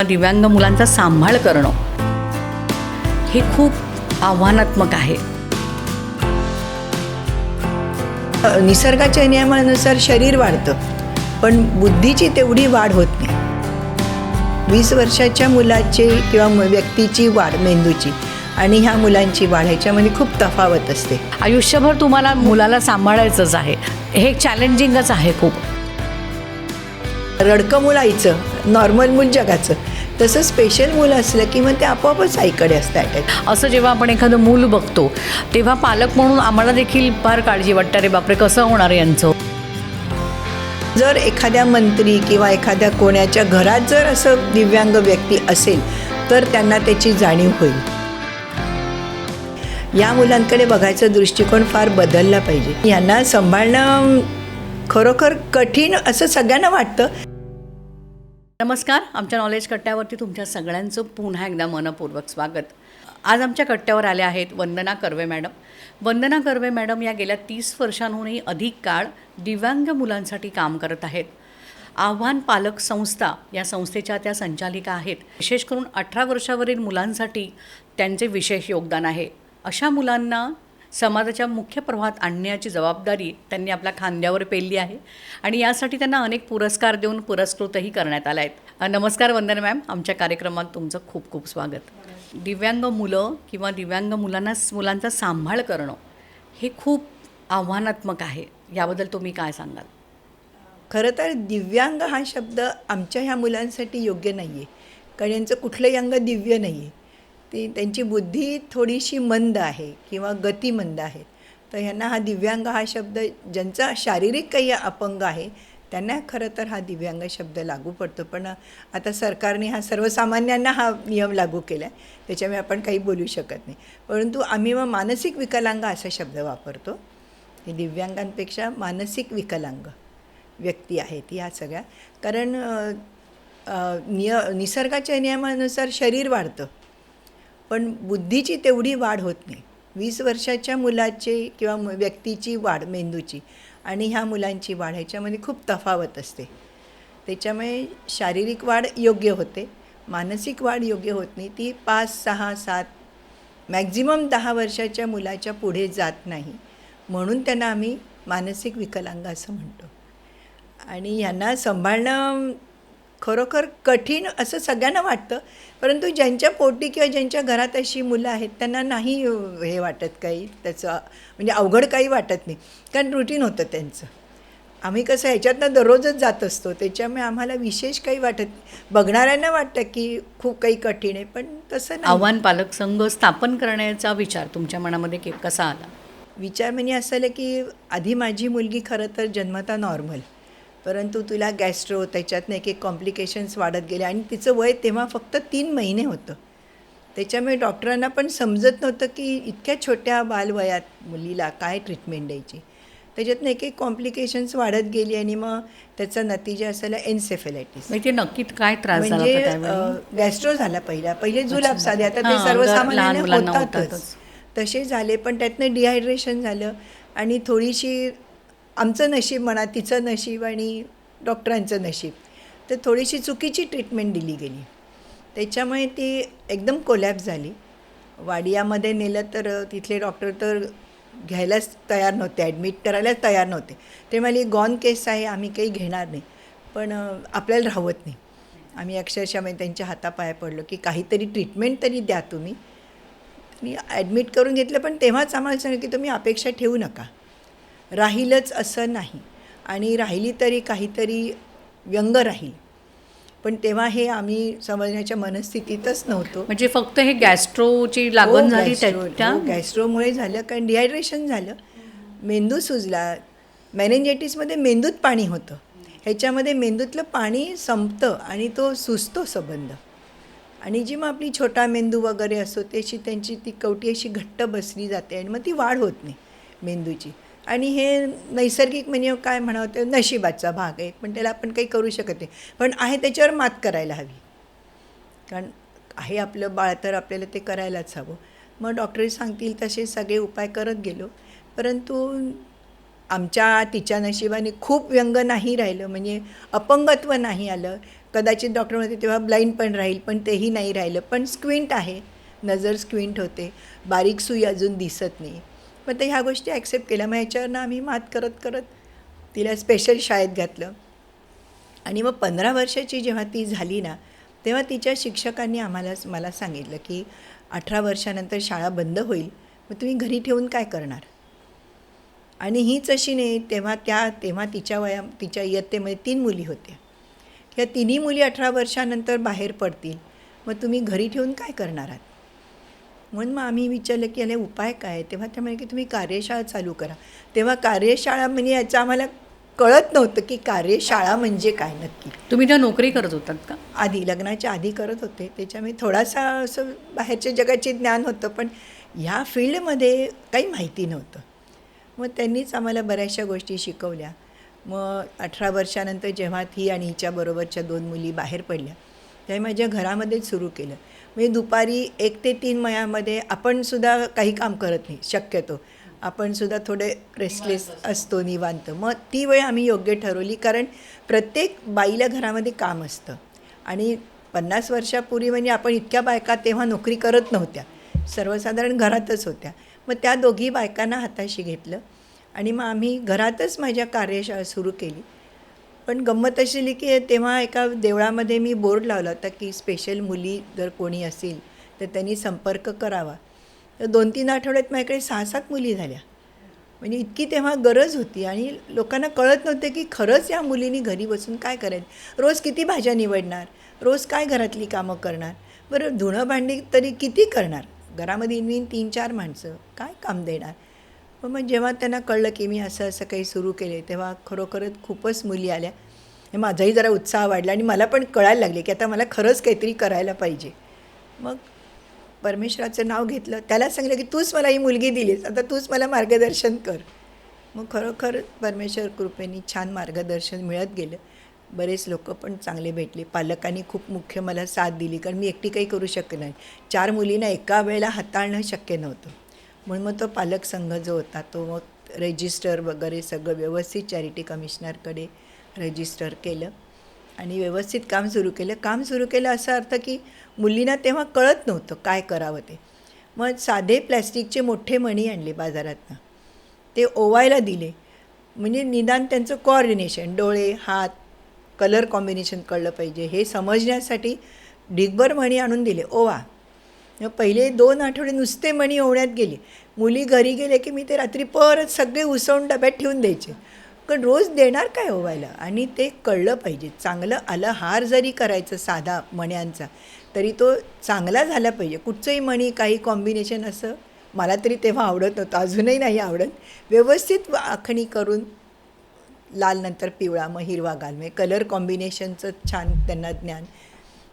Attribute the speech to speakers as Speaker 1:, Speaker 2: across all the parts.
Speaker 1: दिव्यांग मुलांचा सांभाळ करणं हे खूप आव्हानात्मक आहे.
Speaker 2: निसर्गाच्या नियमानुसार शरीर वाढतं, पण बुद्धीची तेवढी वाढ होत नाही. 20 वर्षाच्या मुलाची किंवा व्यक्तीची वाढ मेंदूची आणि ह्या मुलांची वाढ ह्याच्यामध्ये खूप तफावत असते.
Speaker 1: आयुष्यभर तुम्हाला मुलाला सांभाळायचंच आहे, हे चॅलेंजिंगच आहे खूप.
Speaker 2: रडकं मूल आईचं, नॉर्मल मूल जगाचं. तसं स्पेशल मूल असलं की मग ते आपोआपच आईकडे असतं अटॅच.
Speaker 1: असं जेव्हा आपण एखादं मूल बघतो तेव्हा पालक म्हणून आम्हाला देखील फार काळजी वाटते, अरे बापरे कसं होणार यांचं.
Speaker 2: जर एखाद्या मंत्री किंवा एखाद्या कोणाच्या घरात जर असं दिव्यांग व्यक्ती असेल तर त्यांना त्याची जाणीव होईल. या मुलांकडे बघायचा दृष्टिकोन फार बदलला पाहिजे. यांना सांभाळणं खरोखर कठीण असं सगळ्यांना वाटतं.
Speaker 1: नमस्कार, आमच्या नॉलेज कट्ट्यावरती तुमच्या सगळ्यांचं पुन्हा एकदा मनपूर्वक स्वागत. आज आमच्या कट्ट्यावर आल्या आहेत वंदना कर्वे मॅडम. वंदना कर्वे मॅडम या गेल्या 30 वर्षांहूनही अधिक काळ दिव्यांग मुलांसाठी काम करत आहेत. आव्हान पालक संस्था या संस्थेच्या त्या संचालिका आहेत. विशेष करून 18 वर्षावरील मुलांसाठी त्यांचे विशेष योगदान आहे. अशा मुलांना समाजाच्या मुख्य प्रवाहात आणण्याची जबाबदारी त्यांनी आपल्या खांद्यावर पेलली आहे आणि यासाठी त्यांना अनेक पुरस्कार देऊन पुरस्कृतही करण्यात आले आहेत. नमस्कार वंदना मॅम, आमच्या कार्यक्रमात तुमचं खूप खूप स्वागत. दिव्यांग मुलं किंवा दिव्यांग मुलांचा सांभाळ करणं हे खूप आव्हानात्मक आहे, याबद्दल तुम्ही काय सांगाल?
Speaker 2: खरं तर दिव्यांग हा शब्द आमच्या ह्या मुलांसाठी योग्य नाही आहे, कारण यांचं कुठलंही अंग दिव्य नाही आहे. त्यांची बुद्धी थोडीशी मंद आहे किंवा गती मंद आहे. तर ह्यांना हा दिव्यांग हा शब्द, ज्यांचा शारीरिक काही अपंग आहे त्यांना खरं तर हा दिव्यांग शब्द लागू पडतो. पण आता सरकारने हा सर्वसामान्यांना हा नियम लागू केला आहे, त्याच्यामुळे आपण काही बोलू शकत नाही. परंतु आम्ही मग मानसिक विकलांग असा शब्द वापरतो. हे दिव्यांगांपेक्षा मानसिक विकलांग व्यक्ती आहेत ह्या सगळ्या. कारण निसर्गाच्या नियमानुसार शरीर वाढतं, पण बुद्धीची तेवढी वाढ होत नाही. 20 वर्षाच्या मुलाची किंवा व्यक्तीची वाढ मेंदूची आणि ह्या मुलांची वाढ ह्याच्यामध्ये खूप तफावत असते. त्याच्यामुळे शारीरिक वाढ योग्य होते, मानसिक वाढ योग्य होत नाही. ती 5, 6, 7 मॅक्झिमम 10 वर्षाच्या मुलाच्या पुढे जात नाही. म्हणून त्यांना आम्ही मानसिक विकलांग असं म्हणतो. आणि ह्यांना सांभाळणं खरोखर कठीण असं सगळ्यांना वाटतं, परंतु ज्यांच्या पोटी किंवा ज्यांच्या घरात अशी मुलं आहेत त्यांना नाही हे वाटत काही, त्याचं म्हणजे अवघड काही वाटत नाही, कारण रुटीन होतं त्यांचं. आम्ही कसं ह्याच्यातनं दररोजच जात असतो, त्याच्यामुळे आम्हाला विशेष काही वाटत नाही. बघणाऱ्यांना वाटतं की खूप काही कठीण आहे, पण तसं नाही.
Speaker 1: आव्हान पालक संघ स्थापन करण्याचा विचार तुमच्या मनामध्ये कसा आला?
Speaker 2: विचार म्हणजे असं आलं की आधी माझी मुलगी खरं तर जन्मता नॉर्मल, परंतु तुला गॅस्ट्रो, त्याच्यातनं एक कॉम्प्लिकेशन्स वाढत गेले आणि तिचं वय तेव्हा फक्त 3 महिने होतं. त्याच्यामुळे डॉक्टरांना पण समजत नव्हतं की इतक्या छोट्या बालवयात मुलीला काय ट्रीटमेंट द्यायची. त्याच्यातनं एक कॉम्प्लिकेशन्स वाढत गेली आणि मग त्याचा नतीजा असायला एन्सेफेलायटिस.
Speaker 1: म्हणजे नक्की काय त्रास झाला
Speaker 2: म्हणजे
Speaker 1: होता त्यावेळी?
Speaker 2: गॅस्ट्रो झाला पहिले जुलाब साधे, आता ते
Speaker 1: हां, लहान
Speaker 2: सर्वसामान्यांना
Speaker 1: मुलांना
Speaker 2: होतातच. तसे झाले, पण त्यातनं डिहायड्रेशन झालं आणि थोडीशी आमचं नशीब म्हणा, तिचं नशीब आणि डॉक्टरांचं नशीब, तर थोडीशी चुकीची ट्रीटमेंट दिली गेली. त्याच्यामुळे ती एकदम कोलॅप्स झाली. वाडियामध्ये नेलं तर तिथले डॉक्टर तर घ्यायलाच तयार नव्हते, ॲडमिट करायलाच तयार नव्हते. ते म्हणाले गॉन केस आहे, आम्ही काही घेणार नाही, पण आपल्याला राहवत नाही. आम्ही अक्षरशः म्हणजे त्यांच्या हातापाया पडलो की काहीतरी ट्रीटमेंट तरी द्या तुम्ही. आणि ॲडमिट करून घेतलं, पण तेव्हाच आम्हाला सांगितलं की तुम्ही अपेक्षा ठेवू नका, राहीलच असं नाही, आणि राहिली तरी काहीतरी व्यंग राहील. पण तेव्हा हे आम्ही समजण्याच्या मनस्थितीतच नव्हतो.
Speaker 1: म्हणजे फक्त हे गॅस्ट्रोची लागण झाली त्या?
Speaker 2: गॅस्ट्रोमुळे झालं, कारण डिहायड्रेशन झालं, मेंदू सुजला. मेनिंजायटिसमध्ये मेंदूत पाणी होतं, ह्याच्यामध्ये मेंदूतलं पाणी संपतं आणि तो सुजतो संबंध. आणि जी मग आपली छोटा मेंदू वगैरे असतो त्याची त्यांची ती कवटी अशी घट्ट बसली जाते आणि मग ती वाढ होत नाही मेंदूची. आणि हे नैसर्गिक म्हणजे काय म्हणावं, ते नशिबाचा भाग आहे, पण त्याला आपण काही करू शकत नाही. पण आहे त्याच्यावर मात करायला हवी, कारण आहे आपलं बाळ तर आपल्याला ते करायलाच हवं. मग डॉक्टर सांगतील तसे सगळे उपाय करत गेलो, परंतु आमच्या तिच्या नशिबाने खूप व्यंग नाही राहिलं, म्हणजे अपंगत्व नाही आलं. कदाचित डॉक्टर म्हणते तेव्हा ब्लाइंड पण राहील, पण तेही नाही राहिलं. पण स्क्विंट आहे, नजर स्क्विंट होते, बारीक सुई अजून दिसत नाही. मग ते ह्या गोष्टी ॲक्सेप्ट केल्या. मग ह्याच्यावरनं आम्ही मात करत करत तिला स्पेशल शाळेत घातलं. आणि मग 15 वर्षाची जेव्हा ती झाली ना, तेव्हा तिच्या शिक्षकांनी मला सांगितलं की 18 वर्षानंतर शाळा बंद होईल, मग तुम्ही घरी ठेवून काय करणार. आणि हीच अशी नाही, तेव्हा तिच्या इयत्तेमध्ये 3 मुली होत्या. ह्या तिन्ही मुली 18 वर्षानंतर बाहेर पडतील, मग तुम्ही घरी ठेवून काय करणार आहात. म्हणून मग आम्ही विचारलं की याला उपाय काय आहे. तेव्हा ते म्हणे की तुम्ही कार्यशाळा चालू करा. तेव्हा कार्यशाळा म्हणजे याचं आम्हाला कळत नव्हतं की कार्यशाळा म्हणजे काय नक्की.
Speaker 1: तुम्ही त्या नोकरी करत होतात का?
Speaker 2: आधी लग्नाच्या आधी करत होते, त्याच्यामुळे थोडासा असं बाहेरच्या जगाचे ज्ञान होतं, पण ह्या फील्डमध्ये काही माहिती नव्हतं. मग त्यांनीच आम्हाला बऱ्याचशा गोष्टी शिकवल्या. मग 18 वर्षानंतर जेव्हा ती आणि हिच्याबरोबरच्या 2 मुली बाहेर पडल्या, तेव्हा माझ्या घरामध्येच सुरू केलं. म्हणजे दुपारी 1 ते 3 महिन्यामध्ये आपणसुद्धा काही काम करत नाही शक्यतो, आपणसुद्धा थोडे रेस्टलेस असतो, निवांत. मग ती वेळ आम्ही योग्य ठरवली, कारण प्रत्येक बाईला घरामध्ये काम असतं. आणि 50 वर्षापूर्वी म्हणजे आपण इतक्या बायका तेव्हा नोकरी करत नव्हत्या, सर्वसाधारण घरातच होत्या. मग त्या दोघी बायकांना हाताशी घेतलं आणि मग आम्ही घरातच माझ्या कार्यशाळा सुरू केली. पण गंमत अशी झाली की तेव्हा एका देवळामध्ये मी बोर्ड लावला होता की स्पेशल मुली जर कोणी असेल तर त्यांनी संपर्क करावा. तर 2-3 आठवड्यात माझ्याकडे 6-7 मुली झाल्या. म्हणजे इतकी तेव्हा गरज होती आणि लोकांना कळत नव्हतं की खरंच या मुलींनी घरी बसून काय करायचं. रोज किती भाज्या निवडणार, रोज काय घरातली कामं करणार, बरं धुणं भांडी तरी किती करणार, घरामध्ये इनवीन 3-4 माणसं काय काम देणार. मग जेव्हा त्यांना कळलं की मी असं काही सुरू केले, तेव्हा खरोखरच खूपच मुली आल्या. माझाही जरा उत्साह वाढला आणि मला पण कळायला लागले की आता मला खरंच काहीतरी करायला पाहिजे. मग परमेश्वराचं नाव घेतलं, त्याला सांगितलं की तूच मला ही मुलगी दिलीस, आता तूच मला मार्गदर्शन कर. मग खरोखर परमेश्वर कृपेने छान मार्गदर्शन मिळत गेलं. बरेच लोक पण चांगले भेटले. पालकांनी खूप मुख्य मला साथ दिली, कारण मी एकटी काही करू शकत नाही. 4 मुलींना एका वेळेला हाताळणं शक्य नव्हतं. म्हणून मग तो पालक संघ जो होता तो मग रजिस्टर वगैरे सगळं व्यवस्थित चॅरिटी कमिशनरकडे रजिस्टर केलं आणि व्यवस्थित काम सुरू केलं. काम सुरू केलं असा अर्थ की मुलींना तेव्हा कळत नव्हतं काय करावं ते. मग साधे प्लॅस्टिकचे मोठे मणी आणले बाजारातनं, ते ओवायला दिले. म्हणजे निदान त्यांचं कोऑर्डिनेशन, डोळे, हात, कलर कॉम्बिनेशन कळलं पाहिजे हे समजण्यासाठी ढिगभर मणी आणून दिले, ओवा. पहिले 2 आठवडे नुसते मणी ओवण्यात गेले. मुली घरी गेले की मी ते रात्री परत सगळे उसवून डब्यात ठेवून द्यायचे, पण रोज देणार काय ओवायला. आणि ते कळलं पाहिजे, चांगलं आलं. हार जरी करायचं साधा मण्यांचा तरी तो चांगला झाला पाहिजे. कुठचंही मणी काही कॉम्बिनेशन असं मला तरी तेव्हा आवडत नव्हतं, अजूनही नाही आवडत. व्यवस्थित आखणी करून लाल नंतर पिवळा मग हिरवा घाल, म्हणजे कलर कॉम्बिनेशनचं छान त्यांना ज्ञान.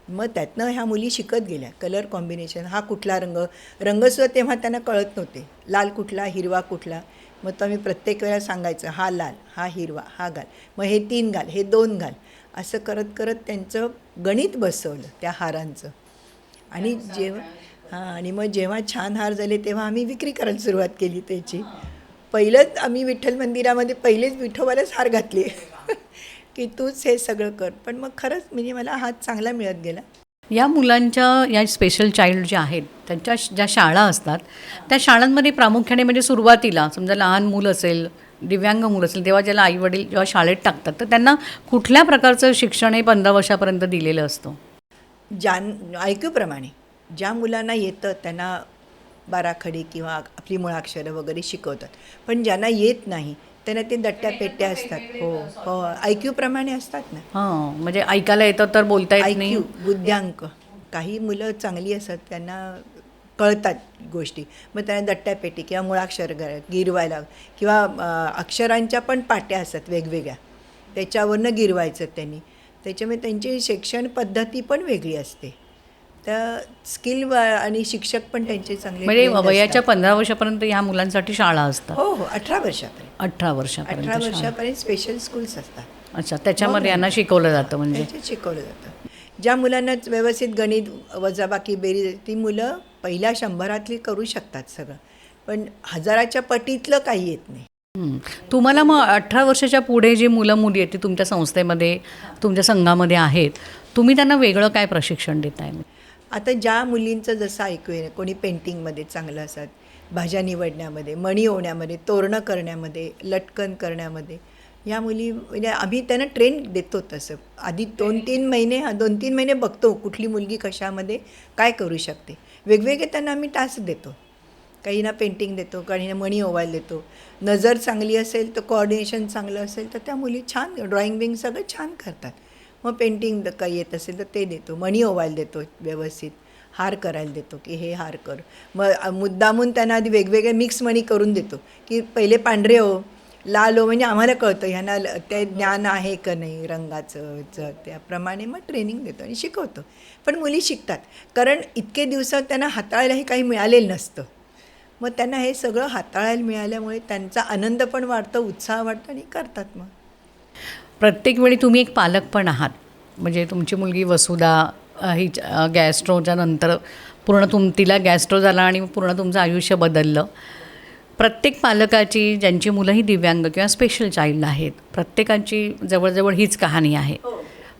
Speaker 2: मग त्यातनं ह्या मुली शिकत गेल्या कलर कॉम्बिनेशन, हा कुठला रंगसुद्धा तेव्हा त्यांना कळत नव्हते, लाल कुठला हिरवा कुठला. मग तो आम्ही प्रत्येक वेळा सांगायचं, हा लाल, हा हिरवा, हा घाल, मग हे 3 घाल, हे 2 घाल, असं करत करत त्यांचं गणित बसवलं त्या हारांचं. आणि आणि मग जेव्हा छान हार झाले तेव्हा आम्ही विक्री करायला सुरुवात केली त्याची. पहिलंच आम्ही विठ्ठल मंदिरामध्ये पहिलेच विठोबालाच हार घातले की तूच हे सगळं कर. पण मग खरंच म्हणजे मला हात चांगला मिळत गेला.
Speaker 1: या मुलांच्या, या स्पेशल चाइल्ड जे आहेत त्यांच्या ज्या शाळा असतात त्या शाळांमध्ये प्रामुख्याने म्हणजे सुरुवातीला समजा लहान मूल असेल, दिव्यांग मूल असेल, तेव्हा ज्याला आईवडील जेव्हा शाळेत टाकतात तर त्यांना कुठल्या प्रकारचं शिक्षण हे 15 वर्षापर्यंत दिलेलं असतं?
Speaker 2: ऐकूप्रमाणे ज्या मुलांना येतं त्यांना बाराखडी किंवा आपली मुळाक्षरं वगैरे शिकवतात. पण ज्यांना येत नाही त्यांना ते दट्ट्या पेट्या असतात. हो हो, ऐक्यूप्रमाणे असतात ना.
Speaker 1: हां, म्हणजे ऐकायला येतं तर बोलता येत नाही.
Speaker 2: बुद्ध्यांक. काही मुलं चांगली असतात, त्यांना कळतात गोष्टी, मग त्यांना दट्ट्यापेटी किंवा मुळाक्षर गिरवायला किंवा अक्षरांच्या पण पाट्या असतात वेगवेगळ्या, त्याच्यावरनं गिरवायचं त्यांनी. त्याच्यामुळे त्यांची शिक्षण पद्धती पण वेगळी असते. तर स्किल आणि शिक्षक पण त्यांचे चांगले
Speaker 1: म्हणजे
Speaker 2: trained
Speaker 1: वयाच्या
Speaker 2: असतात.
Speaker 1: 15 वर्षापर्यंत ह्या मुलांसाठी शाळा असतात?
Speaker 2: हो हो, 18 वर्षापर्यंत.
Speaker 1: 18 वर्षापर्यंत
Speaker 2: 18
Speaker 1: शाळा.
Speaker 2: वर्षापर्यंत स्पेशल स्कूल्स असतात.
Speaker 1: अच्छा, त्याच्यामध्ये यांना शिकवलं जातं म्हणजे?
Speaker 2: त्यांच्यात शिकवलं जातं. ज्या मुलांना व्यवस्थित गणित, वजाबाकी, बेरीज, ती मुलं पहिल्या 100रातली करू शकतात सगळं, पण 1000च्या पटीतलं काही येत नाही.
Speaker 1: तुम्हाला मग 18 वर्षाच्या पुढे जी मुलं मुली आहेत ती तुमच्या संस्थेमध्ये तुमच्या संघामध्ये आहेत, तुम्ही त्यांना वेगळं काय प्रशिक्षण देताय?
Speaker 2: आता ज्या मुलींचं जसं ऐकू येईल, कोणी पेंटिंगमध्ये चांगलं असतात, भाज्या निवडण्यामध्ये, मणी ओवण्यामध्ये, तोरणं करण्यामध्ये, लटकन करण्यामध्ये, या मुली म्हणजे आम्ही त्यांना ट्रेन देतो. तसं आधी 2-3 महिने बघतो कुठली मुलगी कशामध्ये काय करू शकते. वेगवेगळे त्यांना आम्ही टास्क देतो. काहींना पेंटिंग देतो, काहींना मणी ओवायला देतो. नजर चांगली असेल तर कोऑर्डिनेशन चांगलं असेल तर त्या मुली छान ड्रॉइंग बिंग सगळं छान करतात. मग पेंटिंग काही येत असेल तर ते देतो, मणी ओवायला देतो, व्यवस्थित हार करायला देतो की हे हार कर. मग मुद्दामून त्यांना आधी वेगवेगळे मिक्स मणी करून देतो की पहिले पांढरे हो, लाल हो, म्हणजे आम्हाला कळतं ह्यांना ते ज्ञान आहे का नाही रंगाचं त्याप्रमाणे मग ट्रेनिंग देतो आणि शिकवतो. पण मुली शिकतात, कारण इतके दिवसात त्यांना हाताळायलाही काही मिळालेलं नसतं. मग त्यांना हे सगळं हाताळायला मिळाल्यामुळे त्यांचा आनंद पण वाढतो, उत्साह वाढतो आणि करतात. मग
Speaker 1: प्रत्येक वेळी तुम्ही एक पालक पण आहात. म्हणजे तुमची मुलगी वसुधा ही गॅस्ट्रोच्या नंतर पूर्ण तिला गॅस्ट्रो झाला आणि पूर्ण तुमचं आयुष्य बदललं. प्रत्येक पालकाची, ज्यांची मुलंही दिव्यांग किंवा स्पेशल चाइल्ड आहेत, प्रत्येकाची जवळजवळ हीच कहाणी आहे.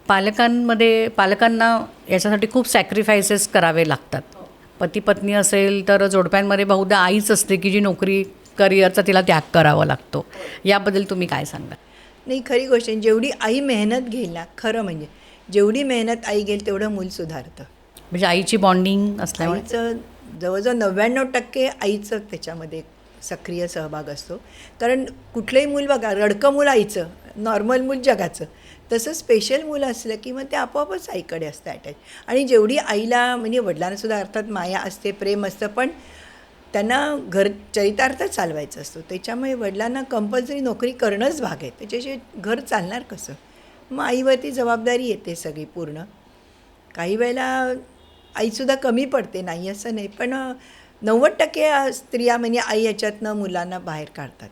Speaker 1: पालकांना याच्यासाठी खूप सॅक्रिफायसेस करावे लागतात. पती पत्नी असेल तर जोडप्यांमध्ये बहुधा आईच असते की जी नोकरी करिअरचा तिला त्याग करावा लागतो. याबद्दल तुम्ही काय सांगा?
Speaker 2: नाही, खरी गोष्ट आहे. जेवढी आई मेहनत घेईल ना, खरं म्हणजे जेवढी मेहनत आई घेईल तेवढं मूल सुधारतं.
Speaker 1: म्हणजे आईची बॉन्डिंग असल्यामुळे
Speaker 2: आईचं जवळजवळ 99% आईचं त्याच्यामध्ये सक्रिय सहभाग असतो. कारण कुठलंही मूल बघा, रडकं मूल आईचं, नॉर्मल मूल जगाचं. तसं स्पेशल मुलं असलं की मग ते आपोआपच आईकडे असतं अटॅच. आणि जेवढी आईला म्हणजे वडिलांनासुद्धा अर्थात माया असते, प्रेम असतं, पण त्यांना चरितार्थ चालवायचं असतो. त्याच्यामुळे वडिलांना कंपल्सरी नोकरी करणंच भाग आहे. त्याच्याशिवाय घर चालणार कसं? मग आईवरती जबाबदारी येते सगळी पूर्ण. काही वेळेला आईसुद्धा कमी पडते, नाही असं नाही, पण 90% स्त्रिया म्हणजे आई याच्यातनं मुलांना बाहेर काढतात,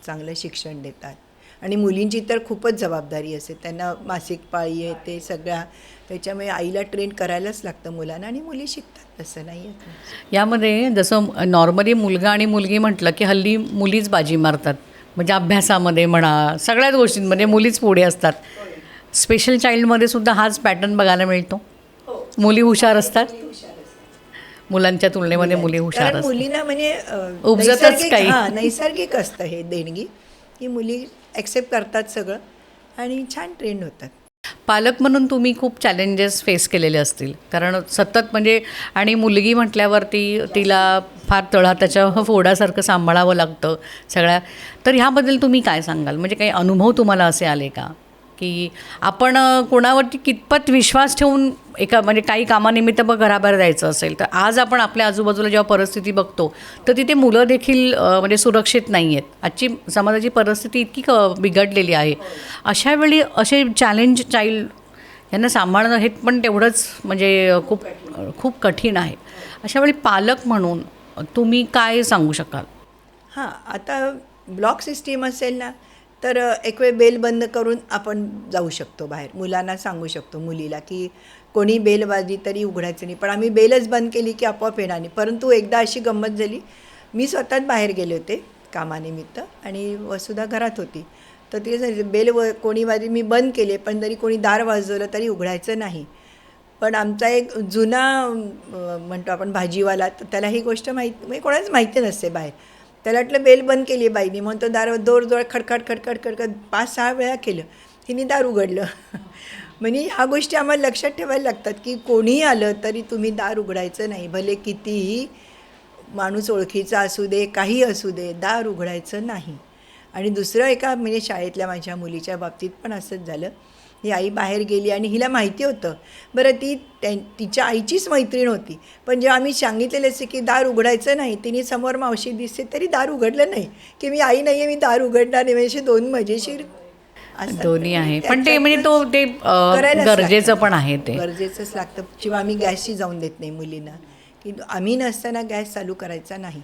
Speaker 2: चांगलं शिक्षण देतात. आणि मुलींची तर खूपच जबाबदारी असते, त्यांना मासिक पाळी आहे ते सगळ्या, त्याच्यामुळे आईला ट्रेन करायलाच लागतं मुलांना आणि मुली शिकतात. तसं नाही आहे.
Speaker 1: यामध्ये जसं नॉर्मली मुलगा आणि मुलगी म्हटलं की हल्ली मुलीच बाजी मारतात. म्हणजे अभ्यासामध्ये म्हणा, सगळ्याच गोष्टींमध्ये मुलीच पुढे असतात. स्पेशल चाइल्डमध्ये सुद्धा हाच पॅटर्न बघायला मिळतो. मुली हुशार असतात, मुलांच्या तुलनेमध्ये मुली हुशार
Speaker 2: कारण
Speaker 1: असतात.
Speaker 2: मुलींना म्हणजे
Speaker 1: उपजतच काही.
Speaker 2: नैसर्गिक असतं हे देणगी, की मुली ॲक्सेप्ट करतात सगळं आणि छान ट्रेंड होतात.
Speaker 1: पालक म्हणून तुम्ही खूप चॅलेंजेस फेस केलेले असतील, कारण सतत म्हणजे, आणि मुलगी म्हटल्यावरती तिला फार त्याच्या फोडासारखं सांभाळावं लागतं सगळ्या. तर ह्याबद्दल तुम्ही काय सांगाल? म्हणजे काही अनुभव तुम्हाला असे आले का की आपण कोणावरती कितपत विश्वास ठेवून म्हणजे काही कामानिमित्त घराबाहेर जायचं असेल तर आज आपण आपल्या आजूबाजूला जेव्हा परिस्थिती बघतो तर तिथे मुलं देखील म्हणजे सुरक्षित नाही आहेत. आजची समाजाची परिस्थिती इतकी बिघडलेली आहे. अशा वेळी असे चॅलेंज चाइल्ड यांना सांभाळणं हे पण तेवढंच म्हणजे खूप खूप कठीण आहे. अशा वेळी पालक म्हणून तुम्ही काय सांगू शकाल?
Speaker 2: हां, आता ब्लॉक सिस्टीम असेल ना, तर एक वेळ बेल बंद करून आपण जाऊ शकतो बाहेर. मुलांना सांगू शकतो, मुलीला, की कोणी बेल वाजली तरी उघडायचं नाही. पण आम्ही बेलच बंद केली की आपोआप येणार नाही. परंतु एकदा अशी गंमत झाली, मी स्वतःच बाहेर गेले होते कामानिमित्त आणि वसुधा घरात होती. तर तिला सांगितलं बेल कोणी वाजली, मी बंद केले, पण जरी कोणी दार वाजवलं तरी उघडायचं नाही. पण आमचा एक जुना म्हणतो आपण भाजीवाला, तर त्याला ही गोष्ट म्हणजे कोणाच माहिती नसते बाहेर. त्याला वाटलं बेल बंद केली आहे बाईनी, म्हणून तो दार जोर खडखड खडखड खडखड 5-6 वेळा केलं. तिने दार उघडलं. म्हणजे ह्या गोष्टी आम्हाला लक्षात ठेवायला लागतात, की कोणीही आलं तरी तुम्ही दार उघडायचं नाही. भले कितीही माणूस ओळखीचा असू दे, काही असू दे, दार उघडायचं नाही. आणि दुसरं एका म्हणजे शाळेतल्या माझ्या मुलीच्या बाबतीत पण असंच झालं. ही आई बाहेर गेली आणि हिला माहिती होतं. बरं, तिच्या आईचीच मैत्रीण होती, पण जेव्हा आम्ही सांगितलेलं असे की दार उघडायचं नाही, तिने समोर मावशी दिसते तरी दार उघडलं नाही, की मी आई नाही आहे, मी दार उघडणार नाही. म्हणजे दोन मजेशीर
Speaker 1: दोन्ही आहे. पण ते म्हणजे ते गरजेचं पण आहे, ते
Speaker 2: गरजेचंच लागतं. शिवाय आम्ही गॅसशी जाऊन देत नाही मुलींना, की आम्ही नसताना गॅस चालू करायचा नाही.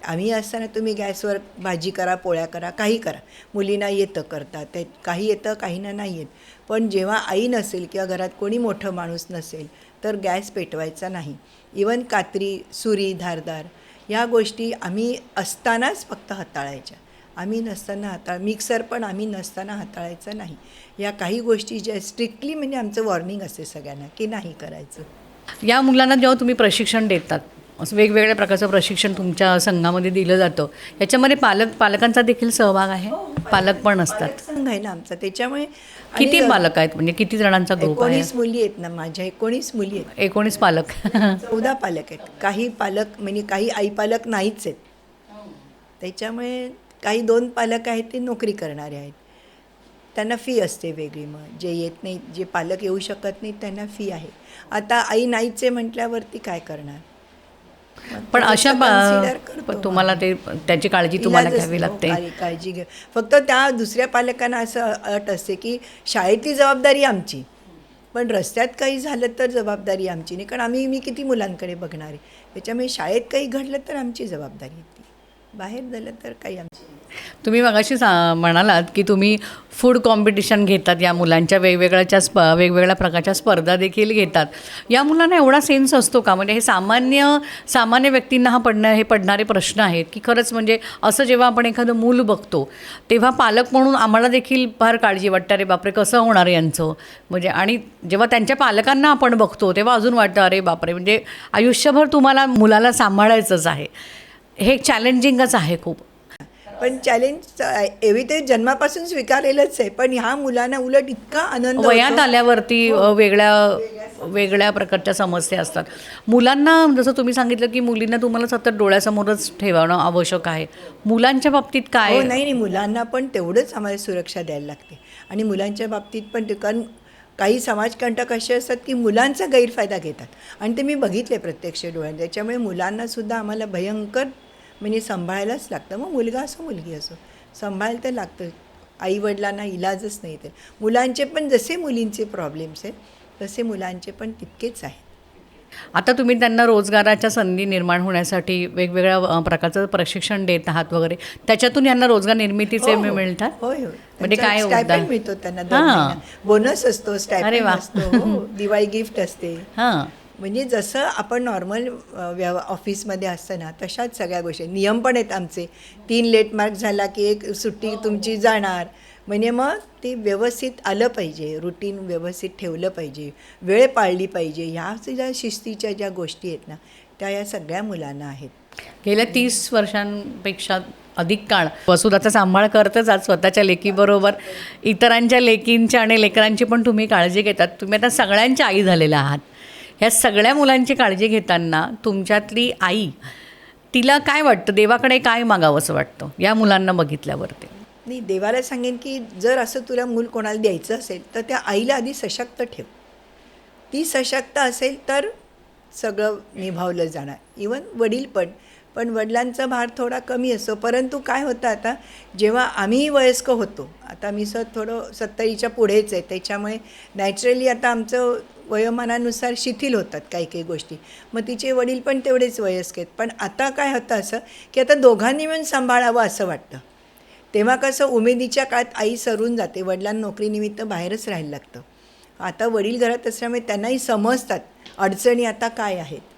Speaker 2: आम्ही असताना तुम्ही गॅसवर भाजी करा, पोळ्या करा, काही करा. मुलींना येतं करता, ते काही येतं, काहींना नाही येत. पण जेव्हा आई नसेल किंवा घरात कोणी मोठं माणूस नसेल तर गॅस पेटवायचा नाही. इवन कात्री, सुरी, धारदार ह्या गोष्टी आम्ही असतानाच फक्त हाताळायच्या. आम्ही नसताना मिक्सर पण आम्ही नसताना हाताळायचा नाही. या काही गोष्टी ज्या स्ट्रिक्टली म्हणजे आमचं वॉर्निंग असते सगळ्यांना की नाही करायचं.
Speaker 1: या मुलांना जेव्हा तुम्ही प्रशिक्षण देतात, असं वेगवेगळ्या प्रकारचं प्रशिक्षण तुमच्या संघामध्ये दिलं जातं, याच्यामध्ये पालकांचा देखील सहभाग आहे? पालक पण असतात?
Speaker 2: पालक संघ आहे ना आमचा, त्याच्यामुळे
Speaker 1: किती पालक आहेत, म्हणजे किती जणांचा ग्रुप आहे?
Speaker 2: 19 मुली आहेत ना माझ्या, 19 मुली आहेत.
Speaker 1: 19 पालक.
Speaker 2: 14 पालक आहेत. काही पालक म्हणजे काही आई पालक नाहीच आहेत. त्याच्यामुळे काही 2 पालक आहेत ते नोकरी करणारे आहेत. त्यांना फी असते वेगळी. मग जे येत नाही, जे पालक येऊ शकत नाहीत त्यांना फी आहे. आता आई नाहीच आहे म्हटल्यावरती काय करणार?
Speaker 1: पण अशा
Speaker 2: कन्सिडर करतो.
Speaker 1: तुम्हाला ते त्याची काळजी तुम्हाला
Speaker 2: इलाजच
Speaker 1: घ्यावी
Speaker 2: नाही.
Speaker 1: लागते.
Speaker 2: काळजी घ्या. फक्त त्या दुसऱ्या पालकांना असं अट असते की शाळेतली जबाबदारी आमची, पण रस्त्यात काही झालं तर जबाबदारी आमची नाही, कारण मी किती मुलांकडे बघणार आहे. त्याच्यामुळे शाळेत काही घडलं तर आमची जबाबदारी आहे ती, बाहेर झालं तर काही आमची.
Speaker 1: तुम्ही मगाशी म्हणालात की तुम्ही फूड कॉम्पिटिशन घेतात या मुलांच्या, वेगवेगळ्या प्रकारच्या स्पर्धा देखील घेतात. या मुलांना एवढा सेन्स असतो का? म्हणजे हे सामान्य व्यक्तींना हे पडणारे प्रश्न आहेत की खरंच, म्हणजे असं जेव्हा आपण एखादं मूल बघतो तेव्हा पालक म्हणून आम्हाला देखील फार काळजी वाटते, अरे बापरे कसं होणार आहे यांचं, म्हणजे. आणि जेव्हा त्यांच्या पालकांना आपण बघतो तेव्हा अजून वाटतं अरे बापरे, म्हणजे आयुष्यभर तुम्हाला मुलाला सांभाळायचंच आहे. हे चॅलेंजिंगच आहे खूप.
Speaker 2: पण चॅलेंज एवढी ते जन्मापासून स्वीकारलेलंच आहे, पण ह्या मुलांना उलट इतका आनंद
Speaker 1: वयात
Speaker 2: होतो.
Speaker 1: आल्यावरती वेगळ्या प्रकारच्या समस्या असतात मुलांना. जसं तुम्ही सांगितलं की मुलींना तुम्हाला सतत डोळ्यासमोरच ठेवणं आवश्यक आहे. मुलांच्या बाबतीत काय?
Speaker 2: हो, नाही, मुलांना पण तेवढंच आम्हाला सुरक्षा द्यायला लागते. आणि मुलांच्या बाबतीत पण ते, कारण काही समाजकंटक असे असतात की मुलांचा गैरफायदा घेतात, आणि ते मी बघितले प्रत्यक्ष डोळ्याने. त्याच्यामुळे मुलांनासुद्धा आम्हाला भयंकर म्हणजे सांभाळायलाच लागतं. मग मुलगा असो मुलगी असो, सांभाळायला तर लागतं. आईवडिलांना इलाजच नाही. ते मुलांचे पण जसे मुलींचे प्रॉब्लेम्स आहेत तसे मुलांचे पण तितकेच आहेत.
Speaker 1: आता तुम्ही त्यांना रोजगाराच्या संधी निर्माण होण्यासाठी वेगवेगळ्या प्रकारचं प्रशिक्षण देत आहात वगैरे, त्याच्यातून यांना रोजगार निर्मितीचे मिळतात?
Speaker 2: होय होय.
Speaker 1: म्हणजे काय
Speaker 2: स्टायपेंड मिळतो त्यांना दर महिना. बोनस असतो, स्टायपेंड असतो. हो, दिवाळी गिफ्ट असते.
Speaker 1: हां.
Speaker 2: म्हणजे जसं आपण नॉर्मल ऑफिसमध्ये असतं ना, तशाच सगळ्या गोष्टी. नियम पण आहेत आमचे. 3 लेट मार्क झाला की 1 सुट्टी तुमची जाणार. म्हणजे मग ते व्यवस्थित आलं पाहिजे, रुटीन व्यवस्थित ठेवलं पाहिजे, वेळ पाळली पाहिजे. ह्या ज्या शिस्तीच्या ज्या गोष्टी आहेत ना, त्या या सगळ्या मुलांना आहेत.
Speaker 1: गेल्या 30 वर्षांपेक्षा अधिक काळ वसुधाचा सांभाळ करतच आज स्वतःच्या लेकीबरोबर इतरांच्या लेकींच्या आणि लेकरांची पण तुम्ही काळजी घेतात. तुम्ही आता सगळ्यांच्या आई झालेल्या आहात. ह्या सगळ्या मुलांची काळजी घेताना तुमच्यातली आई, तिला काय वाटतं, देवाकडे काय मागावंसं वाटतं या मुलांना बघितल्यावरती?
Speaker 2: मी देवाला सांगेन की जर असं तुला मूल कोणाला द्यायचं असेल तर त्या आईला आधी सशक्त ठेव. ती सशक्त असेल तर सगळं निभावलं जाणार. इवन वडील पण वडिलांचा भार थोडा कमी असतो. परंतु काय होतं, आता जेव्हा आम्ही वयस्क होतो, आता मी थोडं 70च्या पुढेच आहे, त्याच्यामुळे नॅचरली आता आमचं वयोमानानुसार शिथिल होतात काही काही गोष्टी. मग तिचे वडील पण तेवढेच वयस्क आहेत. पण आता काय होतं असं की आता दोघांनी मिळून सांभाळावं असं वाटतं. तेव्हा कसं उमेदीच्या काळात आई सरून जाते, वडिलांना नोकरीनिमित्त बाहेरच राहायला लागतं. आता वडील घरात असल्यामुळे त्यांनाही समजतात अडचणी आता काय आहेत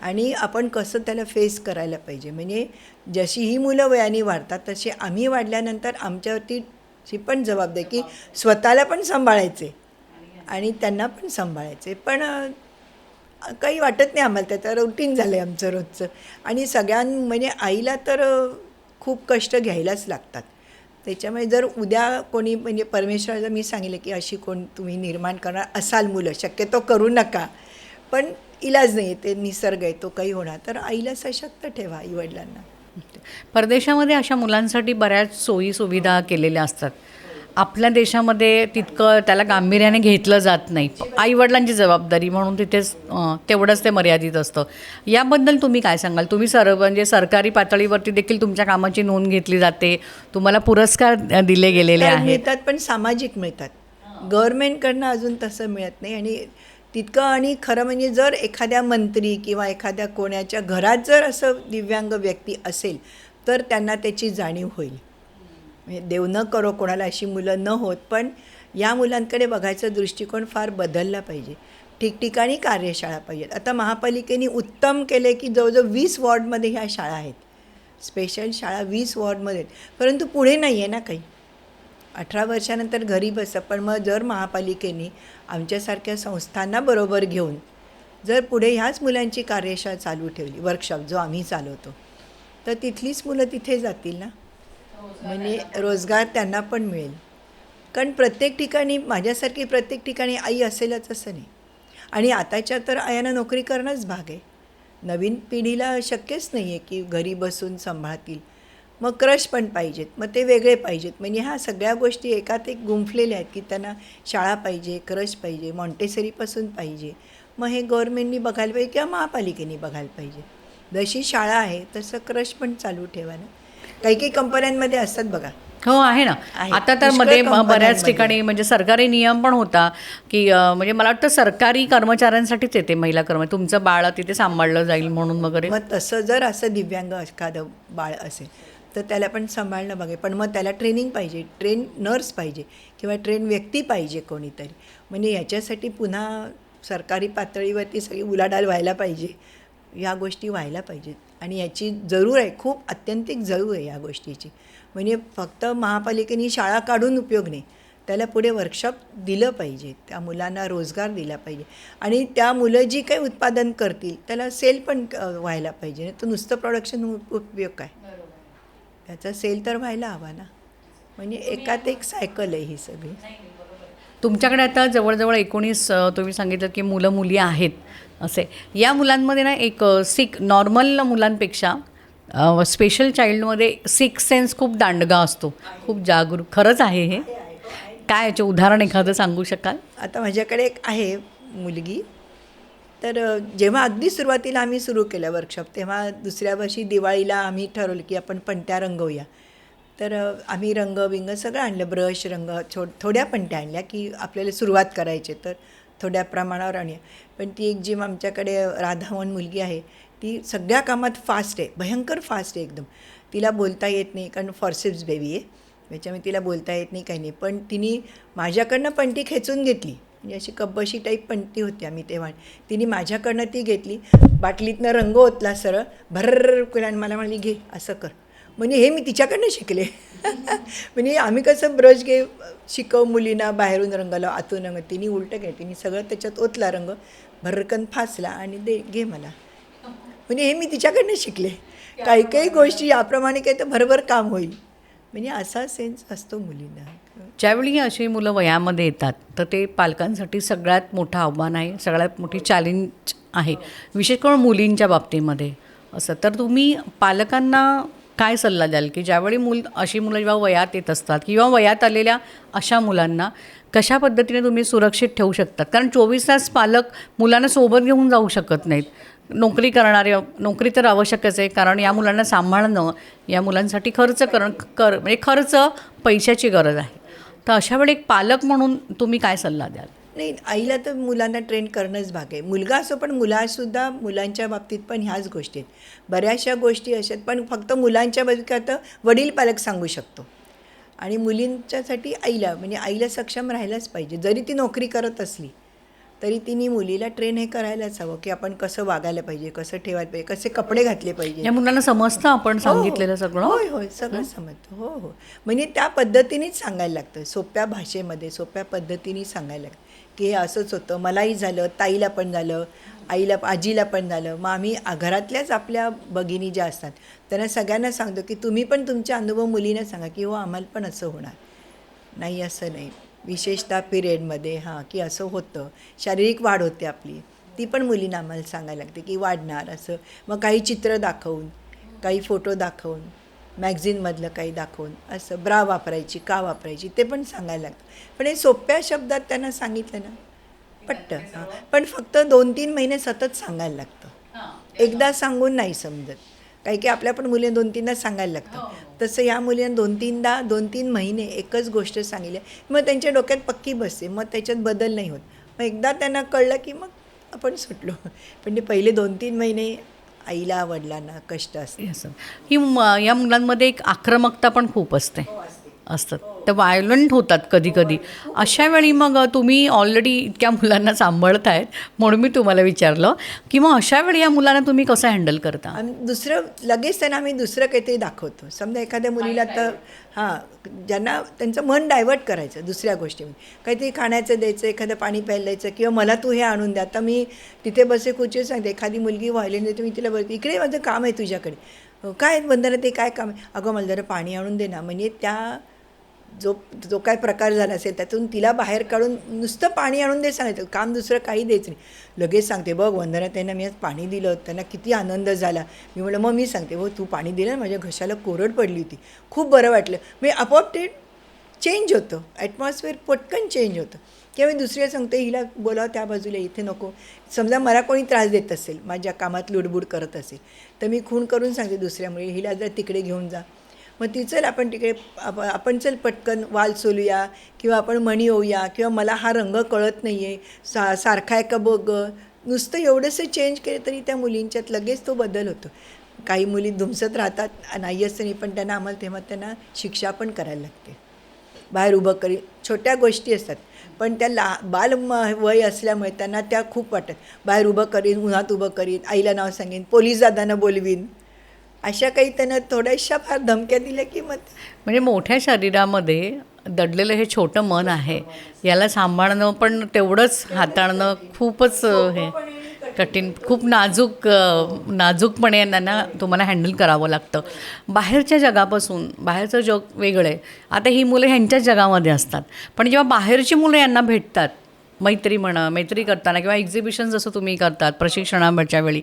Speaker 2: आणि आपण कसं त्याला फेस करायला पाहिजे. म्हणजे जशी ही मुलं वयाने वाढतात तशी आम्ही वाढल्यानंतर आमच्यावरती ही पण जबाबदारी की स्वतःला पण सांभाळायचे आणि त्यांना पण सांभाळायचे. पण काही वाटत नाही आम्हाला, त्याचं रुटीन झालं आहे आमचं रोजचं. आणि म्हणजे आईला तर खूप कष्ट घ्यायलाच लागतात. त्याच्यामुळे जर उद्या कोणी म्हणजे परमेश्वराला मी सांगितलं की अशी कोण तुम्ही निर्माण करणार असाल मुलं, शक्यतो करू नका, पण इलाज नाही, ते निसर्ग आहे, तो काही होणार, तर आईला सशक्त ठेवा आईवडिलांना.
Speaker 1: परदेशामध्ये अशा मुलांसाठी बऱ्याच सोयी सुविधा केलेल्या असतात. आपल्या देशामध्ये तितकं त्याला गांभीर्याने घेतलं जात नाही. आईवडिलांची जबाबदारी म्हणून तिथेच तेवढंच ते मर्यादित असतं. याबद्दल तुम्ही काय सांगाल? तुम्ही म्हणजे सरकारी पातळीवरती देखील तुमच्या कामाची नोंद घेतली जाते, तुम्हाला पुरस्कार दिले गेलेले आहेत.
Speaker 2: मिळतात, पण सामाजिक मिळतात. गव्हर्नमेंटकडनं अजून तसं मिळत नाही. आणि तितकं, आणि खरं म्हणजे जर एखाद्या मंत्री किंवा एखाद्या कोणाच्या घरात जर असं दिव्यांग व्यक्ती असेल तर त्यांना त्याची जाणीव होईल. म्हणजे देव न करो कोणाला अशी मुलं न होत, पण या मुलांकडे बघायचा दृष्टिकोन फार बदलला पाहिजे. ठिकठिकाणी कार्यशाळा पाहिजेत. आता महापालिकेने उत्तम केले की जवळजवळ 20 वॉर्डमध्ये ह्या शाळा आहेत. स्पेशल शाळा 20 वॉर्डमध्ये आहेत. परंतु पुढे नाही आहे ना काही. 18 वर्षानंतर घरी बसा. पण मग जर महापालिकेने आमच्यासारख्या संस्थांना बरोबर घेऊन जर पुढे ह्याच मुलांची कार्यशाळा चालू ठेवली, वर्कशॉप जो आम्ही चालवतो, तर तिथलीच मुलं तिथे जातील ना. म्हणजे रोजगार त्यांना पण मिळेल. कारण प्रत्येक ठिकाणी माझ्यासारखी प्रत्येक ठिकाणी आई असेलच असं नाही. आणि आताच्या तर आयांना नोकरी करणंच भाग आहे. नवीन पिढीला शक्यच नाही आहे की घरी बसून सांभाळतील. मग क्रश पण पाहिजेत, मग ते वेगळे पाहिजेत. म्हणजे ह्या सगळ्या गोष्टी एकात एक गुंफलेल्या आहेत की त्यांना शाळा पाहिजे, क्रश पाहिजे, मॉन्टेसरीपासून पाहिजे. मग हे गव्हर्नमेंटनी बघायला पाहिजे किंवा महापालिकेने बघायला पाहिजे. जशी शाळा आहे तसं क्रश पण चालू ठेवा ना. काही काही कंपन्यांमध्ये असतात बघा.
Speaker 1: हो आहे ना.
Speaker 2: आहे.
Speaker 1: आता तर
Speaker 2: पुष्कळ
Speaker 1: मध्ये बऱ्याच
Speaker 2: कंपन्यांमध्ये.
Speaker 1: ठिकाणी म्हणजे सरकारी नियम पण होता की म्हणजे मला वाटतं सरकारी कर्मचाऱ्यांसाठीच येते महिला कर्मचारी, तुमचं बाळ तिथे सांभाळलं जाईल म्हणून वगैरे.
Speaker 2: मग तसं जर असं दिव्यांग एखादं बाळ असेल तर त्याला पण सांभाळणं बघे. पण मग त्याला ट्रेनिंग पाहिजे, ट्रेन नर्स पाहिजे किंवा ट्रेन व्यक्ती पाहिजे कोणीतरी. म्हणजे याच्यासाठी पुन्हा सरकारी पातळीवरती सगळी उलाढाल व्हायला पाहिजे. या गोष्टी व्हायला पाहिजेत आणि याची जरूर आहे, खूप अत्यंतिक जरूर आहे या गोष्टीची. म्हणजे फक्त महापालिकेने शाळा काढून उपयोग नाही, त्याला पुढे वर्कशॉप दिलं पाहिजे, त्या मुलांना रोजगार दिला पाहिजे. आणि त्या मुलं जी काही उत्पादन करतील त्याला सेल पण व्हायला पाहिजे. नाही तर नुसतं प्रोडक्शन उपयोग काय, त्याचा सेल तर व्हायला हवा ना. म्हणजे एकात एक सायकल आहे ही सगळी.
Speaker 1: तुमच्याकडे आता जवळजवळ 19 तुम्ही सांगितलं की मुलं मुली आहेत असे. या मुलांमध्ये ना एक नॉर्मल मुलांपेक्षा स्पेशल चाइल्डमध्ये सिक्स सेन्स खूप दांडगा असतो, खूप जागरूक. खरंच आहे हे? काय याचे उदाहरण एखादं सांगू शकाल?
Speaker 2: आता माझ्याकडे एक आहे मुलगी. तर जेव्हा अगदी सुरुवातीला आम्ही सुरू केलं वर्कशॉप, तेव्हा दुसऱ्या वर्षी दिवाळीला आम्ही ठरवलं की आपण पणत्या रंगवूया. तर आम्ही रंग बिंग सगळं आणलं, ब्रश रंग थोड्या पणत्या आणल्या की आपल्याला सुरुवात करायची तर थोड्या प्रमाणावर आणूया. पण ती एक जी आमच्याकडे राधा म्हणून मुलगी आहे, ती सगळ्या कामात फास्ट आहे, भयंकर फास्ट आहे एकदम. तिला बोलता येत नाही कारण फॉर्सेप्स बेबी आहे, त्याच्यामुळे तिला बोलता येत नाही काही नाही. पण तिने माझ्याकडनं पणती खेचून घेतली. म्हणजे अशी कब्बशी टाईप पणती होती आम्ही तेव्हा. तिने माझ्याकडनं ती घेतली, बाटलीतनं रंग ओतला सरळ भर्र केला आणि मला म्हणाली घे असं कर. म्हणजे हे मी तिच्याकडनं शिकले. म्हणजे आम्ही कसं ब्रश घे शिकव मुलींना, बाहेरून रंगाला आतून रंग, तिने उलटं घे, तिने सगळं त्याच्यात ओतला रंग, भरकन फासला आणि घे मला. म्हणजे हे मी तिच्याकडनं शिकले. काही काही गोष्टी याप्रमाणे काही तर भरभर काम होईल. म्हणजे असा सेन्स असतो मुलींना.
Speaker 1: ज्यावेळी अशी मुलं वयामध्ये येतात तर ते पालकांसाठी सगळ्यात मोठं आव्हान आहे, सगळ्यात मोठी चॅलेंज आहे, विशेष करून मुलींच्या बाबतीमध्ये असं. तर तुम्ही पालकांना काय सल्ला द्याल की ज्यावेळी अशी मुलं जेव्हा वयात येत असतात किंवा वयात आलेल्या अशा मुलांना कशा पद्धतीने तुम्ही सुरक्षित ठेवू शकतात? कारण 24 तास पालक मुलांना सोबत घेऊन जाऊ शकत नाहीत. नोकरी नोकरी तर आवश्यकच आहे, कारण या मुलांना सांभाळणं, या मुलांसाठी खर्च म्हणजे खर्च पैशाची गरज आहे. तर अशा वेळी एक पालक म्हणून तुम्ही काय सल्ला द्याल?
Speaker 2: नाही, आईला तर मुलांना ट्रेन करणंच भाग आहे. मुलगा असो पण मुलासुद्धा मुलांच्या बाबतीत पण ह्याच गोष्टी आहेत. बऱ्याचशा गोष्टी अशा आहेत, पण फक्त मुलांच्या बाबतीत वडील पालक सांगू शकतो. आणि मुलींच्यासाठी आईला, म्हणजे आईला सक्षम राहायलाच पाहिजे. जरी ती नोकरी करत असली तरी तिने मुलीला ट्रेन हे करायलाच हवं की आपण कसं वागायला पाहिजे, कसं ठेवायला पाहिजे, कसे कपडे घातले पाहिजे.
Speaker 1: या मुलांना समजतं आपण सांगितलेलं सगळं?
Speaker 2: होय होय, सगळं समजतं. हो हो, म्हणजे त्या पद्धतीनेच सांगायला लागतं, सोप्या भाषेमध्ये सोप्या पद्धतीने सांगायला लागतं की हे असंच होतं, मलाही झालं, ताईला पण झालं, आईला आजीला पण झालं. मग आम्ही घरातल्याच आपल्या भगिनी ज्या असतात त्यांना सगळ्यांना सांगतो की तुम्ही पण तुमचे अनुभव मुलींना सांगा की हो आम्हाला पण असं होणार नाही, असं नाही. विशेषतः पिरियडमध्ये की असं होतं, शारीरिक वाढ होते आपली, ती पण मुलींना आम्हाला सांगायला लागते की वाढणार असं. मग काही चित्र दाखवून, काही फोटो दाखवून, मॅगझिनमधलं काही दाखवून, असं ब्रा वापरायची का वापरायची ते पण सांगायला लागतं. पण हे सोप्या शब्दात त्यांना सांगितलं ना पटतं. पण फक्त 2-3 महिने सतत सांगायला लागतं, एकदा सांगून नाही समजत. काही काही आपल्या पण मुलींना 2-3दा सांगायला लागतं. तसं या मुलींना 2-3 महिने एकच गोष्ट सांगितली, मग त्यांच्या डोक्यात पक्की बसते, मग त्याच्यात बदल नाही होत. मग एकदा त्यांना कळलं की मग आपण सुटलो. पण ते पहिले 2-3 महिने आईला वडिलांना कष्ट असते.
Speaker 1: असं या मुलांमध्ये एक आक्रमकता पण खूप असतात. त्या व्हायलंट होतात कधी कधी. अशा वेळी मग तुम्ही ऑलरेडी इतक्या मुलांना सांभाळतायत म्हणून मी तुम्हाला विचारलं की मग अशा वेळी या मुलांना तुम्ही कसं हँडल करता?
Speaker 2: आणि दुसरं लगेच त्यांना आम्ही दुसरं काहीतरी दाखवतो. समजा एखाद्या मुलीला तर ज्यांना त्यांचं मन डायव्हर्ट करायचं दुसऱ्या गोष्टीमध्ये, काहीतरी खाण्याचं द्यायचं, एखादं पाणी प्यायला द्यायचं, किंवा मला तू हे आणून द्या. आता मी तिथे बसे खुर्ची सांगते, एखादी मुलगी व्हायलेन देते, मी तिला बोलते इकडे माझं काम आहे तुझ्याकडे. काय वंदना ते काय काम आहे? अगं मला जरा पाणी आणून दे ना. म्हणजे जो काय प्रकार झाला असेल त्यातून तिला बाहेर काढून नुसतं पाणी आणून दे सांगायचं, काम दुसरं काही द्यायचं नाही. लगेच सांगते, बघ वंदना त्यांना मी आज पाणी दिलं, त्यांना किती आनंद झाला. मी म्हटलं मग मी सांगते, हो तू पाणी दिलं, माझ्या घशाला कोरड पडली होती, खूप बरं वाटलं. मी आपोआप ते चेंज होतं, ॲटमॉस्फिअर पटकन चेंज होतं. किंवा मी दुसऱ्या सांगते, हिला बोलावं त्या बाजूला, इथे नको. समजा मला कोणी त्रास देत असेल, माझ्या कामात लुडबुड करत असेल, तर मी खून करून सांगते दुसऱ्यामुळे, हिला जर तिकडे घेऊन जा. मग ती चल आपण तिकडे, आपण चल पटकन वाल सोलूया, किंवा आपण मणी होऊया, किंवा मला हा रंग कळत नाही आहे, सारखा आहे का बघ. नुसतं एवढंसं चेंज केलं तरी त्या मुलींच्यात लगेच तो बदल होतो. काही मुली धुमसत राहतात, नाही असं नाही, पण त्यांना आम्हाला तेव्हा त्यांना शिक्षा पण करायला लागते. बाहेर उभं करी, छोट्या गोष्टी असतात, पण त्या वय असल्यामुळे त्यांना त्या खूप वाटतात. बाहेर उभं करीन, उन्हात उभं करीन, आईला नाव सांगेन, पोलीस दादांना बोलवीन, अशा काही त्यांना थोड्याशा फार धमक्या दिल्या की मग. म्हणजे
Speaker 1: मोठ्या शरीरामध्ये दडलेलं हे छोटं मन आहे, याला सांभाळणं पण तेवढंच हाताळणं खूपच हे कठीण, खूप नाजूकपणे त्यांना तुम्हाला हँडल करावं लागतं. बाहेरच्या जगापासून, बाहेरचं जग वेगळं आहे. आता ही मुलं ह्यांच्याच जगामध्ये असतात, पण जेव्हा बाहेरची मुलं यांना भेटतात, मैत्री करताना किंवा एक्झिबिशन जसं तुम्ही करतात प्रशिक्षणाच्या वेळी,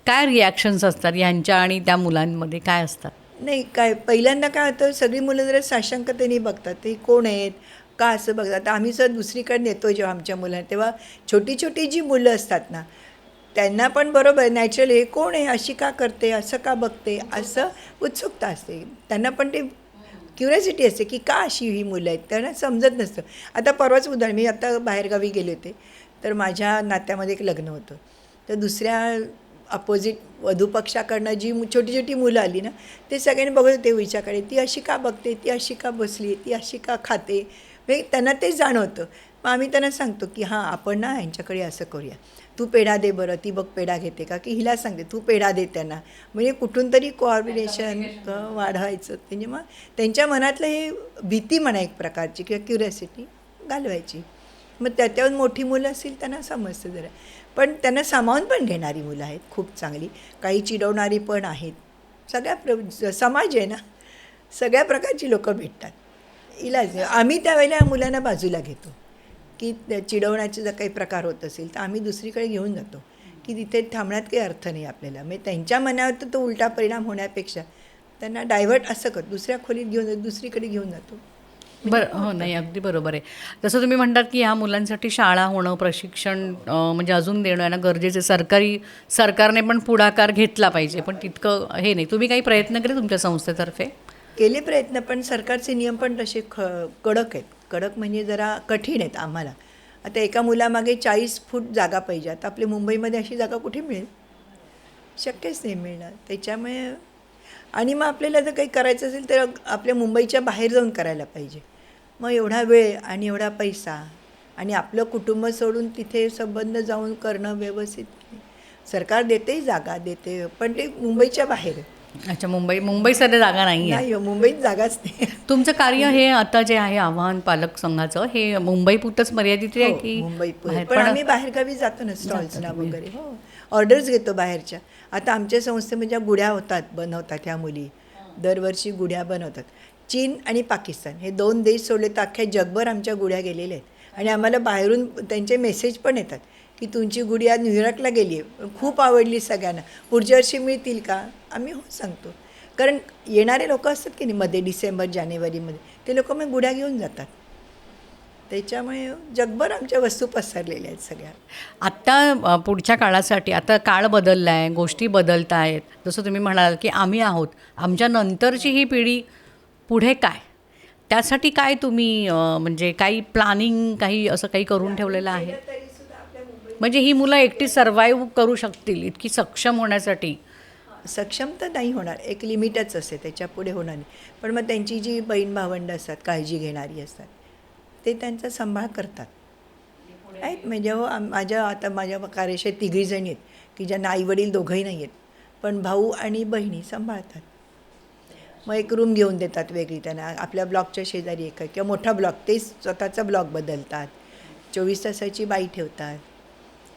Speaker 1: काय रिॲक्शन्स असतात ह्यांच्या आणि त्या मुलांमध्ये काय असतात?
Speaker 2: नाही काय, पहिल्यांदा काय होतं, सगळी मुलं जरा साशंकतेने बघतात, ते कोण आहेत का असं बघतात. आता आम्ही जर दुसरीकडे नेतो जेव्हा आमच्या मुलांना, तेव्हा छोटी छोटी जी मुलं असतात ना, त्यांना पण बरोबर नॅचरल हे कोण आहे, अशी का करते, असं का बघते, असं उत्सुकता असते त्यांना, पण ते क्युरियोसिटी असते की का अशी ही मुलं आहेत, त्यांना समजत नसतं. आता परवाच उदाहरण, मी आता बाहेरगावी गेले होते, तर माझ्या नात्यामध्ये एक लग्न होतं, तर दुसऱ्या अपोजिट वधूपक्षाकडनं जी छोटी छोटी मुलं आली ना, ते सगळ्यांनी बघत होते विचारकडे, ती अशी का बघते, ती अशी का बसली, ती अशी का खाते, म्हणजे त्यांना ते जाणवतं. मग आम्ही त्यांना सांगतो की हां आपण ना ह्यांच्याकडे असं करूया, तू पेढा दे बरं, ती बघ पेढा घेते का, की हिला सांगते तू पेढा दे त्यांना, म्हणजे कुठून तरी कोऑर्डिनेशन वाढवायचं. म्हणजे मग त्यांच्या मनातलं हे भीती म्हणा एक प्रकारची किंवा क्युरियोसिटी घालवायची. मग त्याच्यावर मोठी मुलं असतील त्यांना समजतं जरा, पण त्यांना सामावून पण घेणारी मुलं आहेत खूप चांगली, काही चिडवणारी पण आहेत. समाज आहे ना, सगळ्या प्रकारची लोकं भेटतात. इलाज आम्ही त्यावेळेला मुलांना बाजूला घेतो की चिडवण्याचे जर काही प्रकार होत असेल तर आम्ही दुसरीकडे घेऊन जातो की तिथे थांबण्यात काही अर्थ नाही आपल्याला. म्हणजे त्यांच्या मनावर तर तो उलटा परिणाम होण्यापेक्षा त्यांना डायव्हर्ट असं करतो, दुसऱ्या खोलीत घेऊन जातो, दुसरीकडे घेऊन जातो.
Speaker 1: बरं, हो नाही अगदी बरोबर आहे. जसं तुम्ही म्हणतात की ह्या मुलांसाठी शाळा होणं, प्रशिक्षण म्हणजे अजून देणं यांना गरजेचं आहे. सरकारने पण पुढाकार घेतला पाहिजे, पण तितकं हे नाही. तुम्ही काही प्रयत्न केले तुमच्या संस्थेतर्फे?
Speaker 2: केले प्रयत्न, पण सरकारचे नियम पण तसे कडक आहेत. कडक म्हणजे जरा कठीण आहेत आम्हाला. आता एका मुलामागे 40 फूट जागा पाहिजे. आता आपल्या मुंबईमध्ये अशी जागा कुठे मिळेल, शक्यच नाही मिळणार. त्याच्यामुळे आणि मग आपल्याला जर काही करायचं असेल तर आपल्या मुंबईच्या बाहेर जाऊन करायला पाहिजे. मग एवढा वेळ आणि एवढा पैसा आणि आपलं कुटुंब सोडून तिथे संबंध जाऊन करणं व्यवस्थित. सरकार देते, जागा देते, पण ते मुंबईच्या बाहेर.
Speaker 1: अच्छा, मुंबईसाठी जागा नाही आहे?
Speaker 2: नाही, मुंबईत जागाच नाही.
Speaker 1: तुमचं कार्य हे आता जे आहे आव्हान पालक संघाचं, हे मुंबईपुरतंच मर्यादित आहे की
Speaker 2: मुंबईत? पण आम्ही बाहेरगावी जातो ना, स्टॉल्सना वगैरे. हो, ऑर्डर्स घेतो बाहेरच्या. आता आमच्या संस्थेमध्ये ज्या गुढ्या बनवतात ह्या मुली, दरवर्षी गुढ्या बनवतात. चीन आणि पाकिस्तान हे 2 देश सोडले तर अख्ख्या जगभर आमच्या गुढ्या गेलेल्या आहेत. आणि आम्हाला बाहेरून त्यांचे मेसेज पण येतात की तुमची गुढी आज न्यूयॉर्कला गेली आहे, खूप आवडली सगळ्यांना, पुढच्या वर्षी मिळतील का. आम्ही हो सांगतो, कारण येणारे लोक असतात की नाही मध्ये डिसेंबर जानेवारीमध्ये, ते लोक मग गुढ्या घेऊन जातात. त्याच्यामुळे जगभर आमच्या वस्तू पसरलेल्या आहेत सगळ्या.
Speaker 1: आत्ता पुढच्या काळासाठी, आता काळ बदलला आहे, गोष्टी बदलत आहेत. जसं तुम्ही म्हणाल की आम्ही आहोत, आमच्या नंतरची ही पिढी पुढे काय, त्यासाठी काय तुम्ही म्हणजे काही प्लॅनिंग, काही असं काही करून ठेवलेलं आहे? म्हणजे ही मुलं एकटी सर्वाईव्ह करू शकतील इतकी सक्षम होण्यासाठी
Speaker 2: सक्षम तर नाही होणार, एक लिमिटच असते, त्याच्या पुढे होणार नाही. पण मग त्यांची जी बहीण भावंडं असतात, काळजी घेणारी असतात, ते त्यांचा सांभाळ करतात. आहेत म्हणजे हो माझ्या कार्यशाळेत तिघीजणी आहेत की ज्यांना आईवडील दोघंही नाही आहेत, पण भाऊ आणि बहिणी सांभाळतात. मग एक रूम घेऊन देतात वेगळी त्यांना, आपल्या ब्लॉकच्या शेजारी एक आहे किंवा मोठा ब्लॉक, ते स्वतःचा ब्लॉक बदलतात, 24 तासाची बाई ठेवतात.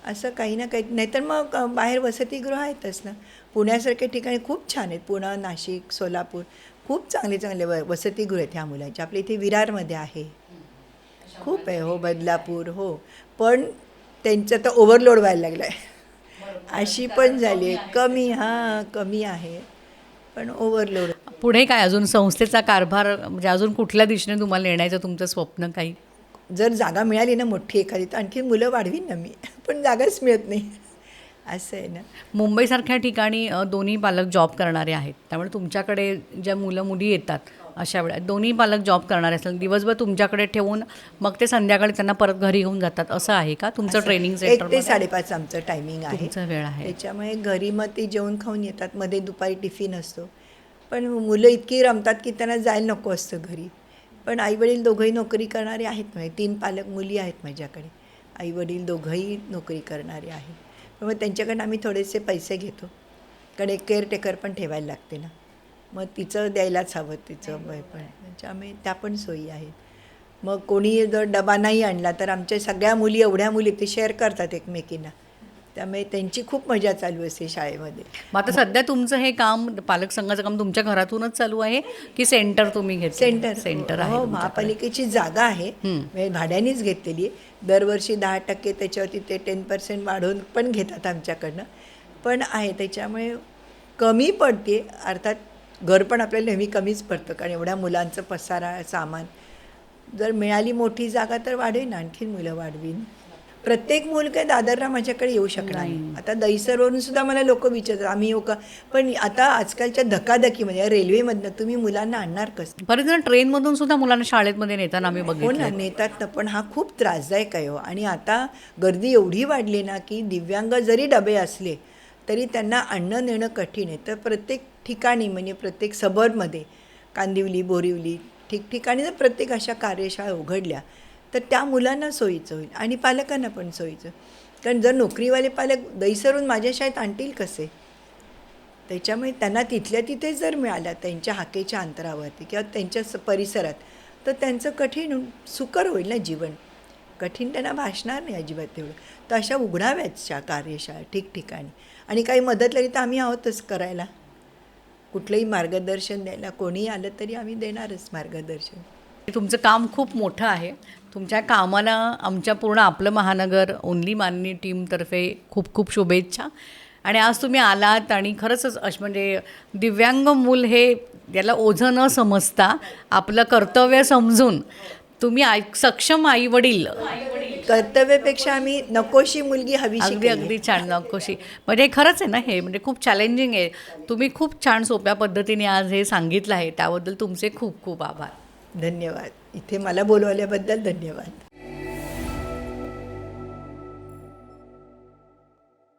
Speaker 2: असं काही ना काही, नाहीतर मग बाहेर वसतिगृह आहेतच ना. पुण्यासारख्या ठिकाणी खूप छान आहेत, पुणे, नाशिक, सोलापूर, खूप चांगले चांगले वसतिगृह आहेत ह्या मुलांचे. आपल्या इथे विरारमध्ये आहे, खूप आहे हो, बदलापूर हो. पण त्यांचं तर ओव्हरलोड व्हायला लागलं आहे, अशी पण झाली आहे. कमी आहे, पण ओव्हरलोड.
Speaker 1: पुढे काय अजून संस्थेचा कारभार म्हणजे अजून कुठल्या दिशेने तुम्हाला नेण्याचं तुमचं स्वप्न काही?
Speaker 2: जर जागा मिळाली ना मोठी एखादी, तर आणखी मुलं वाढवीन ना मी, पण जागाच मिळत नाही, असं आहे ना.
Speaker 1: मुंबईसारख्या ठिकाणी दोन्ही पालक जॉब करणारे आहेत, त्यामुळे तुमच्याकडे ज्या मुलं मुली येतात अशा वेळा दोन्ही पालक जॉब करणारे असतात, दिवसभर तुमच्याकडे ठेवून मग ते संध्याकाळी त्यांना परत घरी घेऊन जातात, असं आहे का तुमचं ट्रेनिंग
Speaker 2: 1
Speaker 1: सेंटर?
Speaker 2: ते 5:30 आमचं टायमिंग आहे,
Speaker 1: तुमचा वेळ आहे.
Speaker 2: त्याच्यामुळे घरी मग ते जेवण खाऊन येतात, मध्ये दुपारी टिफिन असतो. पण मुलं इतकी रमतात की त्यांना जायला नको असतं घरी. पण आईवडील दोघंही नोकरी करणारे आहेत, म्हणजे 3 पालक मुली आहेत माझ्याकडे, आईवडील दोघंही नोकरी करणारे आहेत. पण मग त्यांच्याकडनं आम्ही थोडेसे पैसे घेतो, कारण एक केअरटेकर पण ठेवायला लागते ना, मग तिचं द्यायलाच हवं, तिचं वय पण, त्याच्यामुळे त्या पण सोयी आहेत. मग कोणी जर डबा नाही आणला तर आमच्या सगळ्या मुली, एवढ्या मुली, ते शेअर करतात एकमेकींना, त्यामुळे त्यांची खूप मजा चालू असते शाळेमध्ये.
Speaker 1: मग आता सध्या तुमचं हे काम, पालक संघाचं काम तुमच्या घरातूनच चालू आहे की सेंटर तुम्ही घेतलं? सेंटर आहे
Speaker 2: हो,
Speaker 1: तुमच्याकडे.
Speaker 2: महापालिकेची जागा आहे, म्हणजे भाड्यानेच घेतलेली आहे. दरवर्षी 10% त्याच्यावरती ते 10% वाढवून पण घेतात आमच्याकडनं, पण आहे, त्याच्यामुळे कमी पडते. अर्थात घर पण आपल्याला नेहमी कमीच पडतं, कारण एवढ्या मुलांचं पसारा, सामान. जर मिळाली मोठी जागा तर वाढवेन, आणखीन मुलं वाढवीन. प्रत्येक मूल काय दादरला माझ्याकडे येऊ शकणार नाही. आता दहिसरवरून सुद्धा मला लोक विचारतात आम्ही येऊ का, पण आता आजकालच्या धकाधकीमध्ये रेल्वेमधनं तुम्ही मुलांना आणणार कसं?
Speaker 1: बरेच जण ट्रेनमधून सुद्धा मुलांना शाळेमध्ये नेताना आम्ही
Speaker 2: हो ना,
Speaker 1: बघितलं.
Speaker 2: नेतात ना, पण हा खूप त्रासदायक आहे हो. आणि आता गर्दी एवढी वाढली ना की दिव्यांग जरी डबे असले तरी त्यांना आणणं नेणं कठीण आहे. तर प्रत्येक ठिकाणी, म्हणजे प्रत्येक सबर्बमध्ये, कांदिवली, बोरिवली, ठिकठिकाणी जर प्रत्येक अशा कार्यशाळा उघडल्या तर त्या मुलांना सोयीचं होईल आणि पालकांना पण सोयीचं. कारण जर नोकरीवाले पालक दहिसरून माझ्या शाळेत आणतील कसे? त्याच्यामुळे त्यांना तिथल्या तिथे जर मिळाल्या, त्यांच्या हाकेच्या अंतरावरती किंवा त्यांच्या परिसरात, तर त्यांचं कठीण सुकर होईल ना जीवन, कठीण त्यांना भासणार नाही अजिबात तेवढं. तर अशा उघडाव्यात कार्यशाळा ठिकठिकाणी, आणि काही मदत लागली तर आम्ही आहोतच करायला, कुठलंही मार्गदर्शन द्यायला. कोणी आलं तरी आम्ही देणारच मार्गदर्शन.
Speaker 1: तुमचं काम खूप मोठं आहे. तुमच्या कामाला आमच्या पूर्ण आपलं महानगर ओनली माननी टीमतर्फे खूप खूप शुभेच्छा. आणि आज तुम्ही आलात आणि खरंच म्हणजे दिव्यांग मूल हे याला ओझं न समजता आपलं कर्तव्य समजून तुम्ही सक्षम आईवडील,
Speaker 2: कर्तव्यापेक्षा आम्ही नकोशी मुलगी हवीशी
Speaker 1: अगदी अगदी छान नकोशी, म्हणजे खरंच आहे ना, हे म्हणजे खूप चॅलेंजिंग आहे. तुम्ही खूप छान सोप्या पद्धतीने आज हे सांगितलं आहे, त्याबद्दल तुमचे खूप खूप आभार.
Speaker 2: धन्यवाद. इथे मला बोलवल्याबद्दल धन्यवाद.